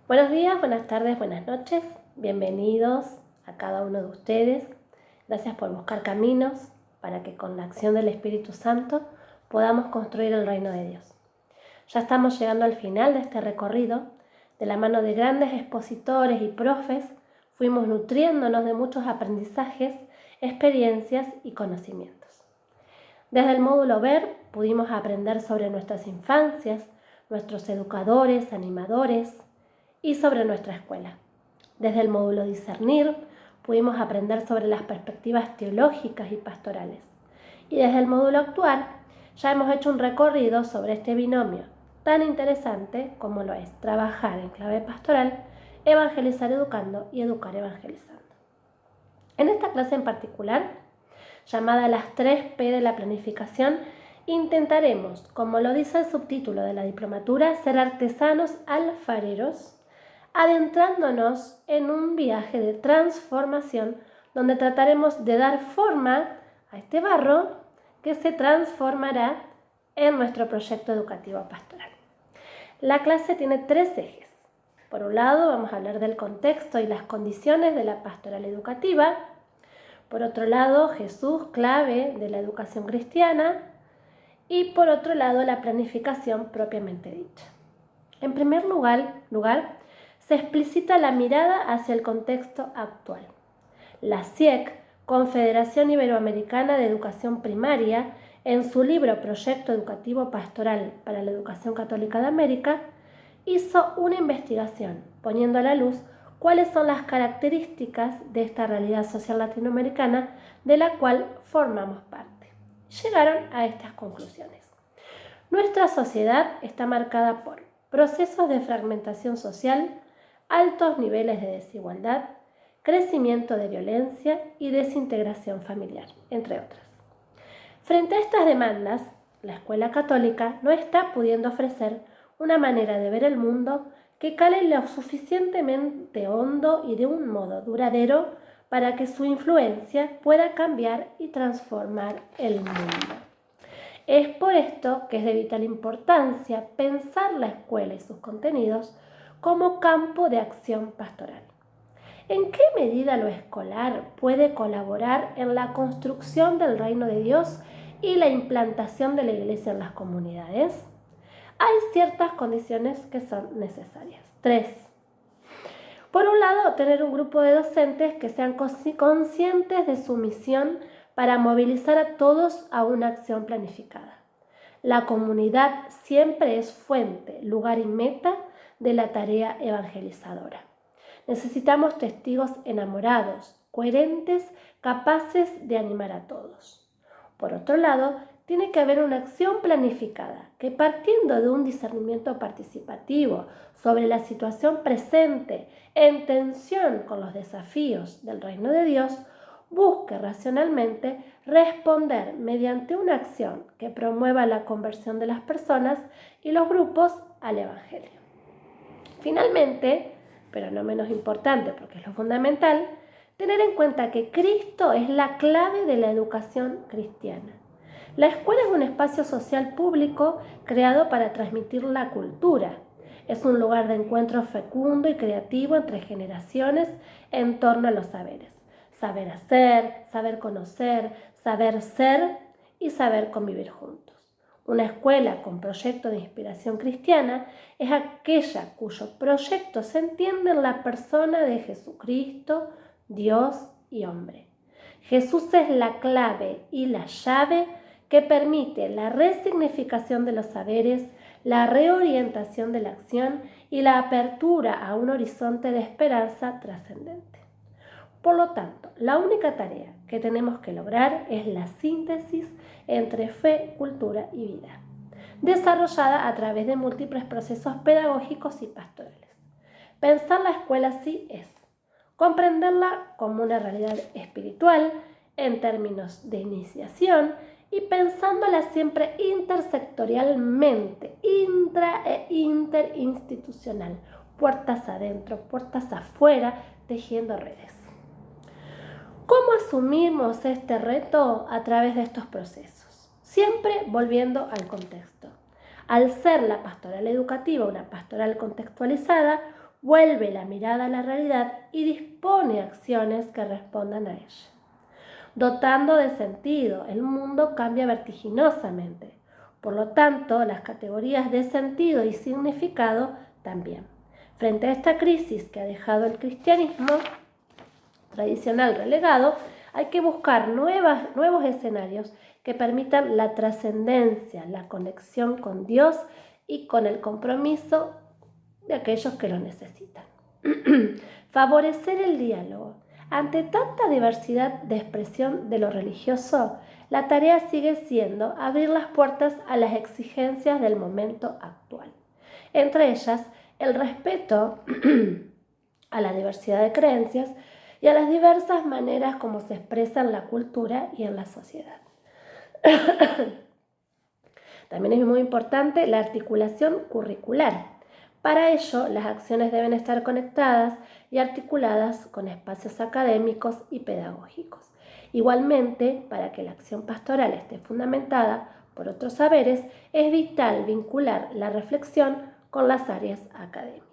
Buenos días, buenas tardes, buenas noches. Bienvenidos a cada uno de ustedes. Gracias por buscar caminos para que con la acción del Espíritu Santo podamos construir el reino de Dios. Ya estamos llegando al final de este recorrido. De la mano de grandes expositores y profes, fuimos nutriéndonos de muchos aprendizajes, experiencias y conocimientos. Desde el módulo Ver pudimos aprender sobre nuestras infancias, nuestros educadores, animadores y sobre nuestra escuela. Desde el módulo Discernir pudimos aprender sobre las perspectivas teológicas y pastorales. Y desde el módulo Actuar ya hemos hecho un recorrido sobre este binomio tan interesante como lo es trabajar en clave pastoral, evangelizar educando y educar evangelizando. En esta clase en particular, llamada las 3P de la planificación, intentaremos, como lo dice el subtítulo de la diplomatura, ser artesanos alfareros, adentrándonos en un viaje de transformación donde trataremos de dar forma a este barro que se transformará en nuestro proyecto educativo pastoral. La clase tiene 3 ejes. Por un lado, vamos a hablar del contexto y las condiciones de la pastoral educativa. Por otro lado, Jesús, clave de la educación cristiana. Y por otro lado, la planificación propiamente dicha. En primer lugar, se explicita la mirada hacia el contexto actual. La CIEC, Confederación Iberoamericana de Educación Primaria, en su libro Proyecto Educativo Pastoral para la Educación Católica de América, hizo una investigación poniendo a la luz cuáles son las características de esta realidad social latinoamericana de la cual formamos parte. Llegaron a estas conclusiones. Nuestra sociedad está marcada por procesos de fragmentación social, altos niveles de desigualdad, crecimiento de violencia y desintegración familiar, entre otras. Frente a estas demandas, la escuela católica no está pudiendo ofrecer una manera de ver el mundo que cale lo suficientemente hondo y de un modo duradero para que su influencia pueda cambiar y transformar el mundo. Es por esto que es de vital importancia pensar la escuela y sus contenidos como campo de acción pastoral. ¿En qué medida lo escolar puede colaborar en la construcción del reino de Dios y la implantación de la iglesia en las comunidades? Hay ciertas condiciones que son necesarias. 3. Por un lado, tener un grupo de docentes que sean conscientes de su misión para movilizar a todos a una acción planificada. La comunidad siempre es fuente, lugar y meta de la tarea evangelizadora. Necesitamos testigos enamorados, coherentes, capaces de animar a todos. Por otro lado, tiene que haber una acción planificada que, partiendo de un discernimiento participativo sobre la situación presente en tensión con los desafíos del reino de Dios, busque racionalmente responder mediante una acción que promueva la conversión de las personas y los grupos al Evangelio. Finalmente, pero no menos importante porque es lo fundamental, tener en cuenta que Cristo es la clave de la educación cristiana. La escuela es un espacio social público creado para transmitir la cultura. Es un lugar de encuentro fecundo y creativo entre generaciones en torno a los saberes. Saber hacer, saber conocer, saber ser y saber convivir juntos. Una escuela con proyecto de inspiración cristiana es aquella cuyo proyecto se entiende en la persona de Jesucristo, Dios y hombre. Jesús es la clave y la llave que permite la resignificación de los saberes, la reorientación de la acción y la apertura a un horizonte de esperanza trascendente. Por lo tanto, la única tarea que tenemos que lograr es la síntesis entre fe, cultura y vida, desarrollada a través de múltiples procesos pedagógicos y pastorales. Pensar la escuela así es comprenderla como una realidad espiritual en términos de iniciación y pensándola siempre intersectorialmente, intra e interinstitucional, puertas adentro, puertas afuera, tejiendo redes. ¿Cómo asumimos este reto a través de estos procesos? Siempre volviendo al contexto. Al ser la pastoral educativa una pastoral contextualizada, vuelve la mirada a la realidad y dispone acciones que respondan a ella. Dotando de sentido, el mundo cambia vertiginosamente. Por lo tanto, las categorías de sentido y significado también. Frente a esta crisis que ha dejado el cristianismo tradicional relegado, hay que buscar nuevos escenarios que permitan la trascendencia, la conexión con Dios y con el compromiso de aquellos que lo necesitan. Favorecer el diálogo. Ante tanta diversidad de expresión de lo religioso, la tarea sigue siendo abrir las puertas a las exigencias del momento actual. Entre ellas, el respeto a la diversidad de creencias y a las diversas maneras como se expresa en la cultura y en la sociedad. También es muy importante la articulación curricular. Para ello, las acciones deben estar conectadas y articuladas con espacios académicos y pedagógicos. Igualmente, para que la acción pastoral esté fundamentada por otros saberes, es vital vincular la reflexión con las áreas académicas.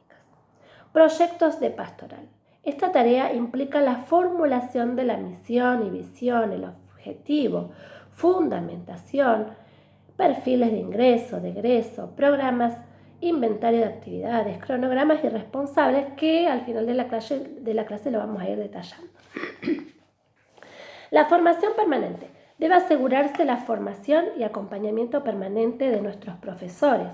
Proyectos de pastoral. Esta tarea implica la formulación de la misión y visión, el objetivo, fundamentación, perfiles de ingreso, de egreso, programas, inventario de actividades, cronogramas y responsables que al final de la clase lo vamos a ir detallando. La formación permanente. Debe asegurarse la formación y acompañamiento permanente de nuestros profesores,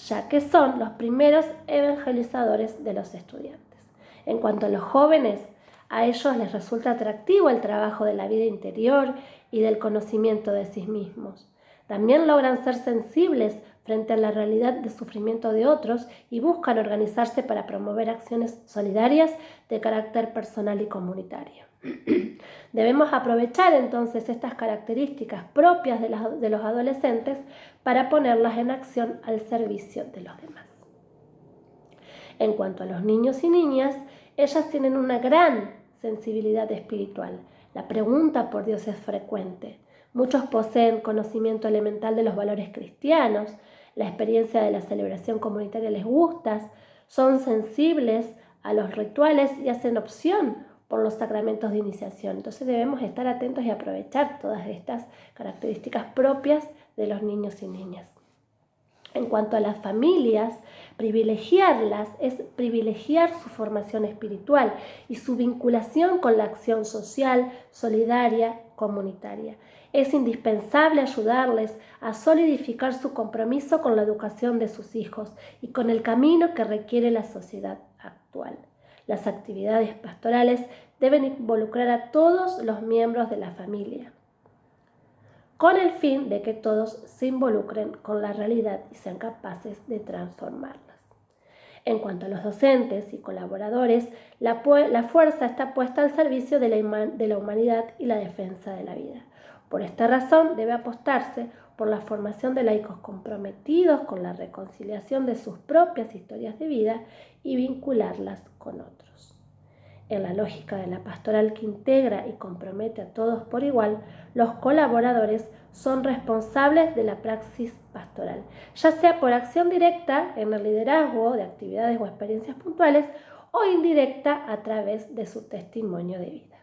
ya que son los primeros evangelizadores de los estudiantes. En cuanto a los jóvenes, a ellos les resulta atractivo el trabajo de la vida interior y del conocimiento de sí mismos. También logran ser sensibles frente a la realidad de sufrimiento de otros y buscan organizarse para promover acciones solidarias de carácter personal y comunitario. Debemos aprovechar entonces estas características propias de los adolescentes para ponerlas en acción al servicio de los demás. En cuanto a los niños y niñas, ellas tienen una gran sensibilidad espiritual. La pregunta por Dios es frecuente. Muchos poseen conocimiento elemental de los valores cristianos, la experiencia de la celebración comunitaria les gusta, son sensibles a los rituales y hacen opción por los sacramentos de iniciación. Entonces debemos estar atentos y aprovechar todas estas características propias de los niños y niñas. En cuanto a las familias, privilegiarlas es privilegiar su formación espiritual y su vinculación con la acción social, solidaria, comunitaria. Es indispensable ayudarles a solidificar su compromiso con la educación de sus hijos y con el camino que requiere la sociedad actual. Las actividades pastorales deben involucrar a todos los miembros de la familia, con el fin de que todos se involucren con la realidad y sean capaces de transformarlas. En cuanto a los docentes y colaboradores, la fuerza está puesta al servicio de la humanidad y la defensa de la vida. Por esta razón debe apostarse por la formación de laicos comprometidos con la reconciliación de sus propias historias de vida y vincularlas con otros. En la lógica de la pastoral que integra y compromete a todos por igual, los colaboradores son responsables de la praxis pastoral, ya sea por acción directa en el liderazgo de actividades o experiencias puntuales o indirecta a través de su testimonio de vida.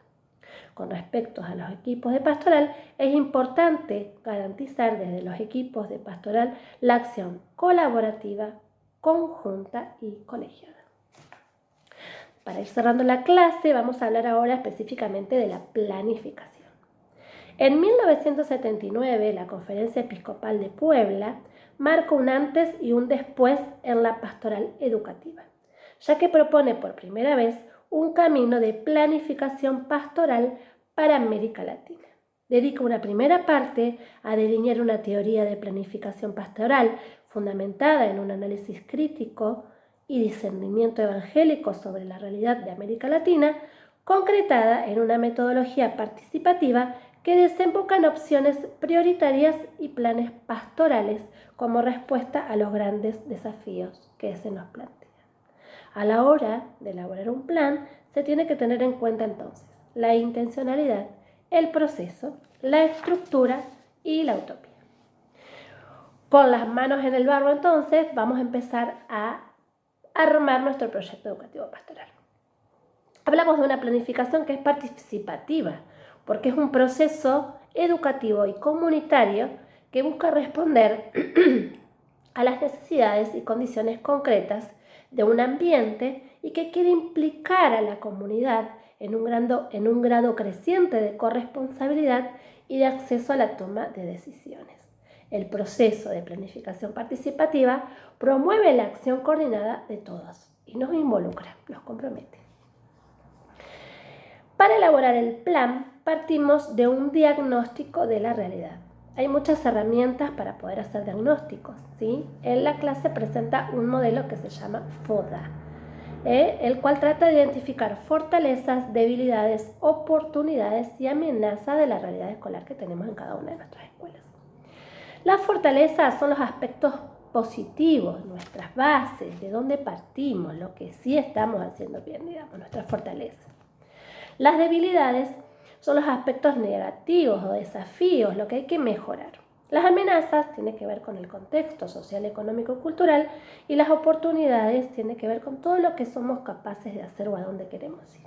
Con respecto a los equipos de pastoral, es importante garantizar desde los equipos de pastoral la acción colaborativa, conjunta y colegiada. Para ir cerrando la clase, vamos a hablar ahora específicamente de la planificación. En 1979, la Conferencia Episcopal de Puebla marca un antes y un después en la pastoral educativa, ya que propone por primera vez un camino de planificación pastoral para América Latina. Dedica una primera parte a delinear una teoría de planificación pastoral fundamentada en un análisis crítico y discernimiento evangélico sobre la realidad de América Latina, concretada en una metodología participativa que desemboca en opciones prioritarias y planes pastorales como respuesta a los grandes desafíos que se nos plantean. A la hora de elaborar un plan, se tiene que tener en cuenta entonces la intencionalidad, el proceso, la estructura y la utopía. Con las manos en el barro, entonces, vamos a empezar a armar nuestro proyecto educativo pastoral. Hablamos de una planificación que es participativa, porque es un proceso educativo y comunitario que busca responder a las necesidades y condiciones concretas de un ambiente y que quiere implicar a la comunidad en un grado creciente de corresponsabilidad y de acceso a la toma de decisiones. El proceso de planificación participativa promueve la acción coordinada de todos y nos involucra, nos compromete. Para elaborar el plan, partimos de un diagnóstico de la realidad. Hay muchas herramientas para poder hacer diagnósticos, ¿sí? En la clase presenta un modelo que se llama FODA, el cual trata de identificar fortalezas, debilidades, oportunidades y amenazas de la realidad escolar que tenemos en cada una de nuestras escuelas. Las fortalezas son los aspectos positivos, nuestras bases, de dónde partimos, lo que sí estamos haciendo bien, digamos, nuestras fortalezas. Las debilidades son los aspectos negativos o desafíos, lo que hay que mejorar. Las amenazas tienen que ver con el contexto social, económico y cultural, y las oportunidades tienen que ver con todo lo que somos capaces de hacer o a dónde queremos ir.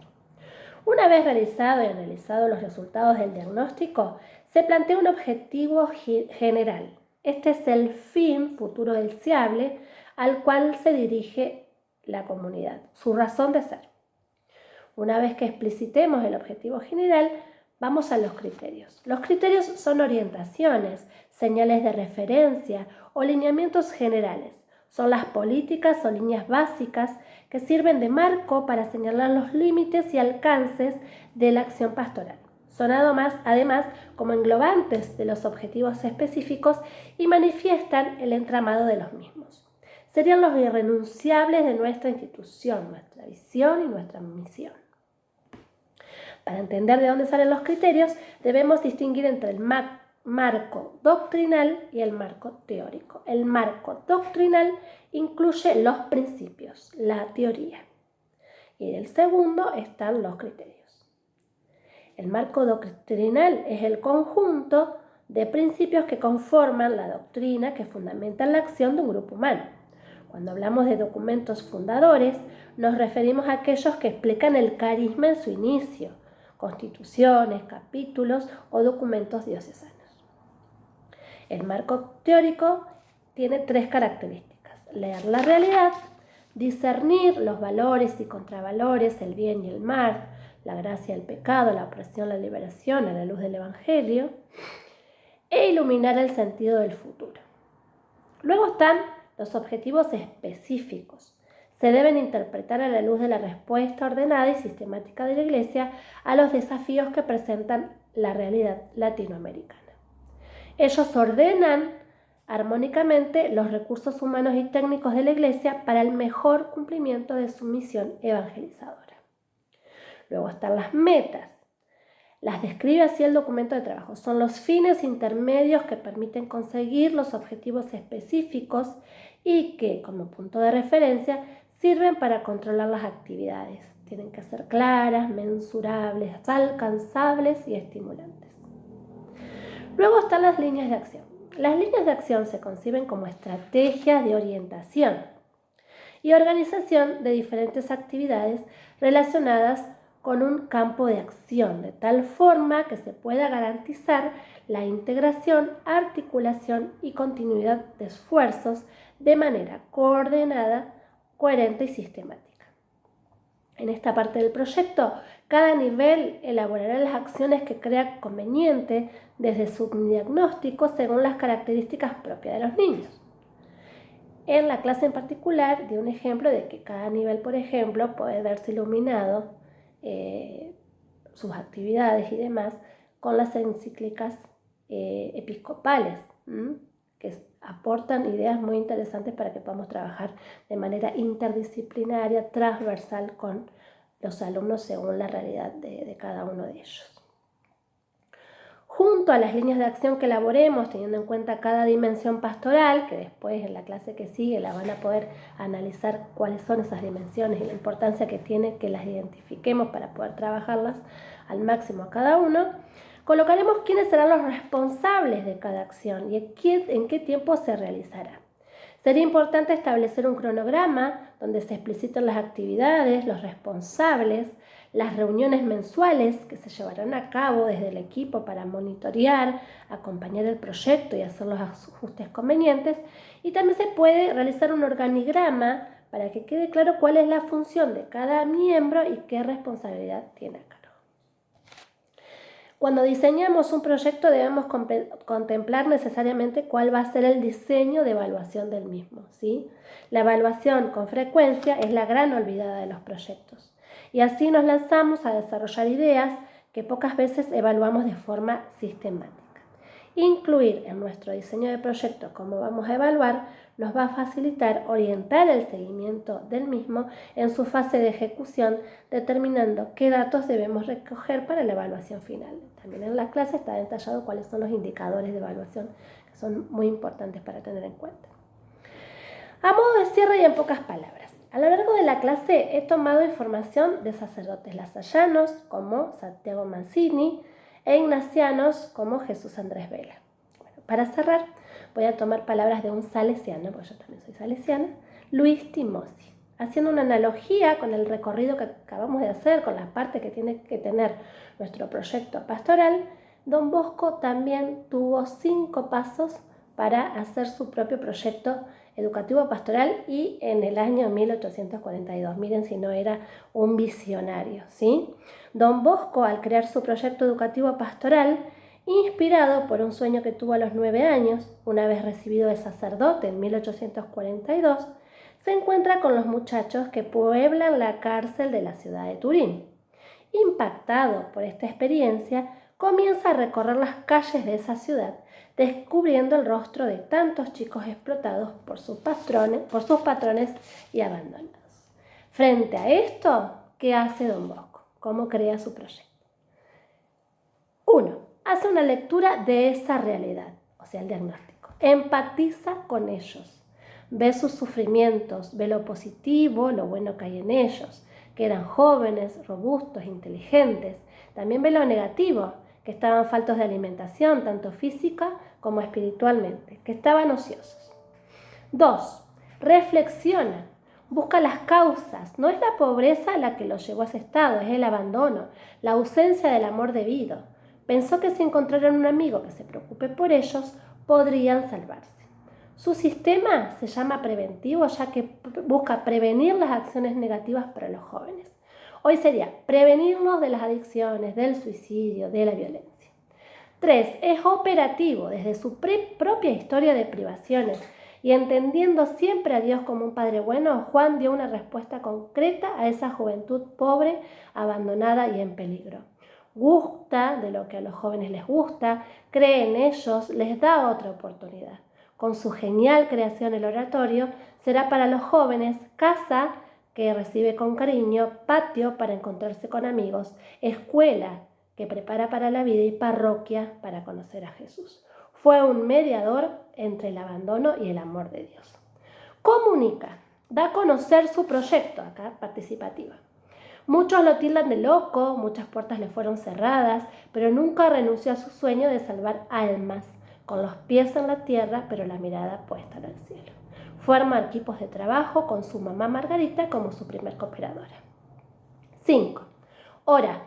Una vez realizado y analizado los resultados del diagnóstico, se plantea un objetivo general. Este es el fin futuro deseable al cual se dirige la comunidad, su razón de ser. Una vez que explicitemos el objetivo general, vamos a los criterios. Los criterios son orientaciones, señales de referencia o lineamientos generales. Son las políticas o líneas básicas que sirven de marco para señalar los límites y alcances de la acción pastoral. Son además como englobantes de los objetivos específicos y manifiestan el entramado de los mismos. Serían los irrenunciables de nuestra institución, nuestra visión y nuestra misión. Para entender de dónde salen los criterios, debemos distinguir entre el marco doctrinal y el marco teórico. El marco doctrinal incluye los principios, la teoría. Y el segundo están los criterios. El marco doctrinal es el conjunto de principios que conforman la doctrina que fundamentan la acción de un grupo humano. Cuando hablamos de documentos fundadores, nos referimos a aquellos que explican el carisma en su inicio, constituciones, capítulos o documentos diocesanos. El marco teórico tiene 3 características: leer la realidad, discernir los valores y contravalores, el bien y el mal, la gracia y el pecado, la opresión, la liberación a la luz del Evangelio, e iluminar el sentido del futuro. Luego están los objetivos específicos. Se deben interpretar a la luz de la respuesta ordenada y sistemática de la Iglesia a los desafíos que presentan la realidad latinoamericana. Ellos ordenan armónicamente los recursos humanos y técnicos de la Iglesia para el mejor cumplimiento de su misión evangelizadora. Luego están las metas. Las describe así el documento de trabajo. Son los fines intermedios que permiten conseguir los objetivos específicos y que, como punto de referencia, sirven para controlar las actividades. Tienen que ser claras, mensurables, alcanzables y estimulantes. Luego están las líneas de acción. Las líneas de acción se conciben como estrategias de orientación y organización de diferentes actividades relacionadas con un campo de acción, de tal forma que se pueda garantizar la integración, articulación y continuidad de esfuerzos de manera coordinada, coherente y sistemática. En esta parte del proyecto, cada nivel elaborará las acciones que crea conveniente desde su diagnóstico según las características propias de los niños. En la clase en particular di un ejemplo de que cada nivel, por ejemplo, puede verse iluminado sus actividades y demás con las encíclicas episcopales, que aportan ideas muy interesantes para que podamos trabajar de manera interdisciplinaria, transversal con los alumnos según la realidad de cada uno de ellos. Junto a las líneas de acción que elaboremos, teniendo en cuenta cada dimensión pastoral, que después en la clase que sigue la van a poder analizar cuáles son esas dimensiones y la importancia que tiene que las identifiquemos para poder trabajarlas al máximo a cada uno, colocaremos quiénes serán los responsables de cada acción y en qué tiempo se realizará. Sería importante establecer un cronograma donde se expliciten las actividades, los responsables, las reuniones mensuales que se llevarán a cabo desde el equipo para monitorear, acompañar el proyecto y hacer los ajustes convenientes. Y también se puede realizar un organigrama para que quede claro cuál es la función de cada miembro y qué responsabilidad tiene a cargo. Cuando diseñamos un proyecto debemos contemplar necesariamente cuál va a ser el diseño de evaluación del mismo, ¿sí? La evaluación con frecuencia es la gran olvidada de los proyectos y así nos lanzamos a desarrollar ideas que pocas veces evaluamos de forma sistemática. Incluir en nuestro diseño de proyecto cómo vamos a evaluar nos va a facilitar orientar el seguimiento del mismo en su fase de ejecución, determinando qué datos debemos recoger para la evaluación final. También en la clase está detallado cuáles son los indicadores de evaluación que son muy importantes para tener en cuenta. A modo de cierre y en pocas palabras, a lo largo de la clase he tomado información de sacerdotes lasallanos como Santiago Mancini e ignacianos como Jesús Andrés Vela. Bueno, para cerrar, voy a tomar palabras de un salesiano, porque yo también soy salesiana, Luis Timossi, haciendo una analogía con el recorrido que acabamos de hacer, con la parte que tiene que tener nuestro proyecto pastoral. Don Bosco también tuvo 5 pasos para hacer su propio proyecto educativo pastoral y en el año 1842. Miren si no era un visionario, ¿sí? Don Bosco, al crear su proyecto educativo pastoral, inspirado por un sueño que tuvo a los 9 años, una vez recibido de sacerdote en 1842, se encuentra con los muchachos que pueblan la cárcel de la ciudad de Turín. Impactado por esta experiencia, comienza a recorrer las calles de esa ciudad, descubriendo el rostro de tantos chicos explotados por sus patrones y abandonados. Frente a esto, ¿qué hace Don Bosco? ¿Cómo crea su proyecto? 1. Hace una lectura de esa realidad, o sea, el diagnóstico. Empatiza con ellos. Ve sus sufrimientos, ve lo positivo, lo bueno que hay en ellos, que eran jóvenes, robustos, inteligentes. También ve lo negativo, que estaban faltos de alimentación, tanto física como espiritualmente, que estaban ociosos. 2. Reflexiona, busca las causas. No es la pobreza la que los llevó a ese estado, es el abandono, la ausencia del amor debido. Pensó que si encontraran un amigo que se preocupe por ellos, podrían salvarse. Su sistema se llama preventivo, ya que busca prevenir las acciones negativas para los jóvenes. Hoy sería prevenirnos de las adicciones, del suicidio, de la violencia. 3. Es operativo desde su propia historia de privaciones y entendiendo siempre a Dios como un Padre bueno, Juan dio una respuesta concreta a esa juventud pobre, abandonada y en peligro. Gusta de lo que a los jóvenes les gusta, cree en ellos, les da otra oportunidad. Con su genial creación el oratorio será para los jóvenes casa que recibe con cariño, patio para encontrarse con amigos, escuela que prepara para la vida y parroquia para conocer a Jesús. Fue un mediador entre el abandono y el amor de Dios. Comunica, da a conocer su proyecto, acá participativa. Muchos lo tildan de loco, muchas puertas le fueron cerradas, pero nunca renunció a su sueño de salvar almas, con los pies en la tierra, pero la mirada puesta en el cielo. Forma equipos de trabajo con su mamá Margarita como su primer cooperadora. 5. Ora.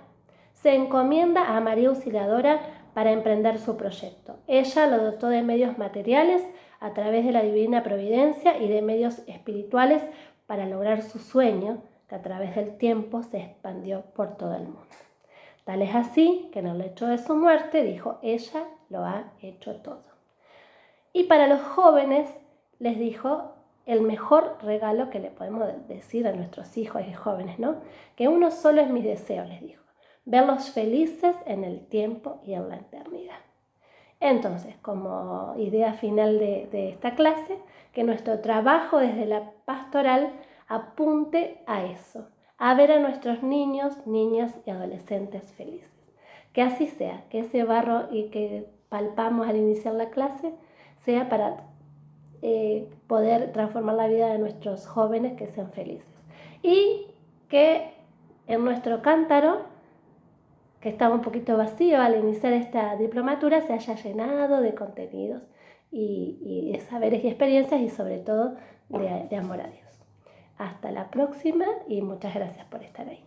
Se encomienda a María Auxiliadora para emprender su proyecto. Ella lo dotó de medios materiales a través de la divina providencia y de medios espirituales para lograr su sueño, que a través del tiempo se expandió por todo el mundo. Tal es así que en el lecho de su muerte dijo, ella lo ha hecho todo. Y para los jóvenes les dijo el mejor regalo que le podemos decir a nuestros hijos y jóvenes, ¿no? Que uno solo es mi deseo, les dijo, verlos felices en el tiempo y en la eternidad. Entonces, como idea final de esta clase, que nuestro trabajo desde la pastoral apunte a eso, a ver a nuestros niños, niñas y adolescentes felices. Que así sea, que ese barro y que palpamos al iniciar la clase sea para poder transformar la vida de nuestros jóvenes que sean felices. Y que en nuestro cántaro, que estaba un poquito vacío al iniciar esta diplomatura, se haya llenado de contenidos y de saberes y experiencias y sobre todo de amor a Dios. Hasta la próxima y muchas gracias por estar ahí.